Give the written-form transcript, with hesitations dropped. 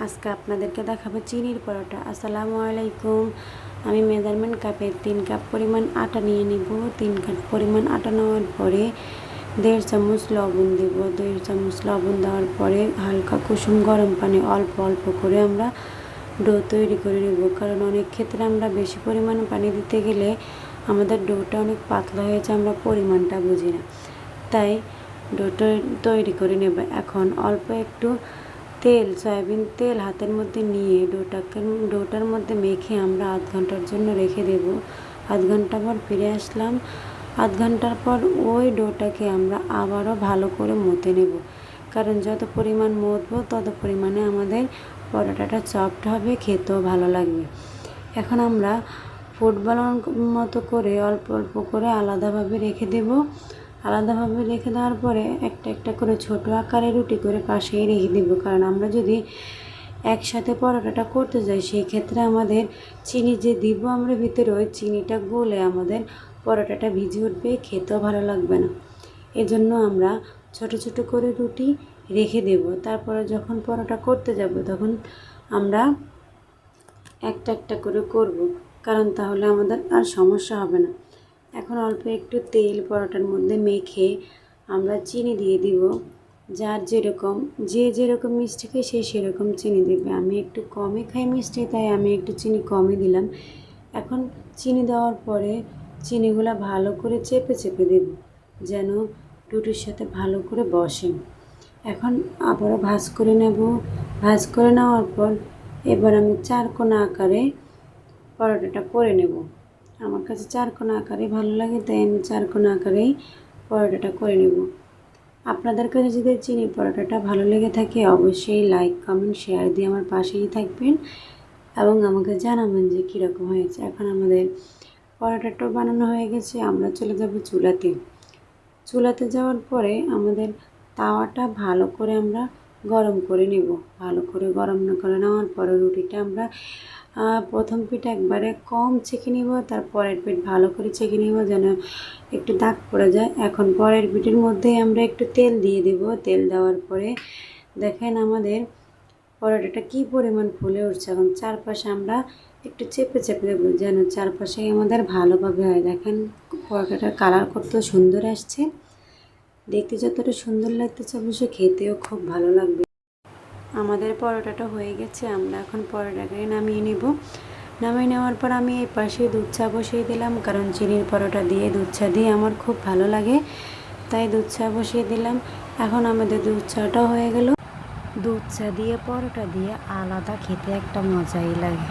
আজকে আপনাদেরকে দেখাবো চিনির পরোটা। আসসালামু আলাইকুম। আমি মেজারমেন্ট কাপে 3 কাপ পরিমাণ আটা নিয়ে নিব। 3 কাপ পরিমাণ আটা নেওয়ার পরে 1.5 চামচ লবণ দেব। 1.5 চামচ লবণ দেওয়ার পরে হালকা কুসুম গরম পানি অল্প অল্প করে আমরা ডো তৈরি করে নেব। কারণ অনেক ক্ষেত্রে আমরা বেশি পরিমাণে পানি দিতে গেলে আমাদের ডোটা অনেক পাতলা হয়ে যায়, আমরা পরিমাণটা বুঝি না। তাই ডোটা তৈরি করে নেব। এখন অল্প একটু সয়াবিন তেল হাতের মধ্যে নিয়ে ডোটার মধ্যে মেখে আমরা আধ ঘন্টার জন্য রেখে দেব। আধ ঘন্টা পর ফিরে আসলাম। আধ ঘন্টার পর ওই ডোটাকে আমরা আবারও ভালো করে মথে নেব। কারণ যত পরিমাণ মথবো তত পরিমাণে আমাদের পরোটাটা সফট হবে, খেতেও ভালো লাগবে। এখন আমরা ফুটবলের মতো করে অল্প অল্প করে আলাদাভাবে রেখে দেব। আলাদাভাবে রেখে দেওয়ার পরে একটা একটা করে ছোট আকারে রুটি করে পাশেই রেখে দেব। কারণ আমরা যদি একসাথে পরোটাটা করতে যাই সেই ক্ষেত্রে আমাদের চিনি যে দিব আমরা ভিতরে, ওই চিনিটা গলে আমাদের পরোটাটা ভিজে উঠবে, খেতেও ভালো লাগবে না। এজন্য আমরা ছোট ছোট করে রুটি রেখে দেব। তারপরে যখন পরোটা করতে যাব তখন আমরা একটা একটা করে করব, কারণ তাহলে আমাদের আর সমস্যা হবে না। এখন অল্প একটু তেল পরোটার মধ্যে মেখে আমরা চিনি দিয়ে দিব। যার যেরকম যেরকম মিষ্টি খায় সে সেরকম চিনি দেবে। আমি একটু কমই খাই মিষ্টি, তাই আমি একটু চিনি কমই দিলাম। এখন চিনি দেওয়ার পরে চিনিগুলো ভালো করে চেপে চেপে দেব, যেন রুটির সাথে ভালো করে বসে। এখন আবারও ভাঁজ করে নেব। ভাঁজ করে নেওয়ার পর এবার আমি চারকোনা আকারে পরোটাটা করে নেব। আমার কাছে চারকোনা আকারে ভালো লাগে, তাই আমি চারকোনা আকারেই পরোটাটা করে নেব। আপনাদের কাছে যদি চিনি পরোটাটা ভালো লেগে থাকে অবশ্যই লাইক কমেন্ট শেয়ার দিয়ে আমার পাশেই থাকবেন এবং আমাকে জানাবেন যে কীরকম হয়েছে। এখন আমাদের পরোটাটাও বানানো হয়ে গেছে। আমরা চলে যাব চুলাতে। চুলাতে যাওয়ার পরে আমাদের তাওয়াটা ভালো করে আমরা গরম করে নেব। ভালো করে গরম না করে নেওয়ার পরে রুটিটা আমরা প্রথম পিঠ একবারে কম ছেঁকে নেব, তার পরের পিঠ ভালো করে ছেঁকে নেব যেন একটু দাগ পড়ে যায়। এখন পরের পিঠের মধ্যে আমরা একটু তেল দিয়ে দেব। তেল দেওয়ার পরে দেখেন আমাদের পরোটাটা কী পরিমাণ ফুলে উঠছে। এখন চারপাশে আমরা একটু চেপে চেপে দেবো যেন চারপাশেই আমাদের ভালোভাবে হয়। দেখেন পরোটাটার কালার কত সুন্দর আসছে, দেখতে যতটা সুন্দর লাগতেছে অবশ্যই খেতেও খুব ভালো লাগবে। আমাদের পরোটাটা হয়ে গেছে। আমরা এখন পরোটাকে নামিয়ে নেব। নামিয়ে নেওয়ার পর আমি এই পাশে দুধ চা বসিয়ে দিলাম, কারণ চিনির পরোটা দিয়ে দুধ চা দিয়ে আমার খুব ভালো লাগে, তাই দুধ চা বসিয়ে দিলাম। এখন আমাদের দুধ চাটাও হয়ে গেল। দুধ চা দিয়ে পরোটা দিয়ে আলাদা খেতে একটা মজাই লাগে।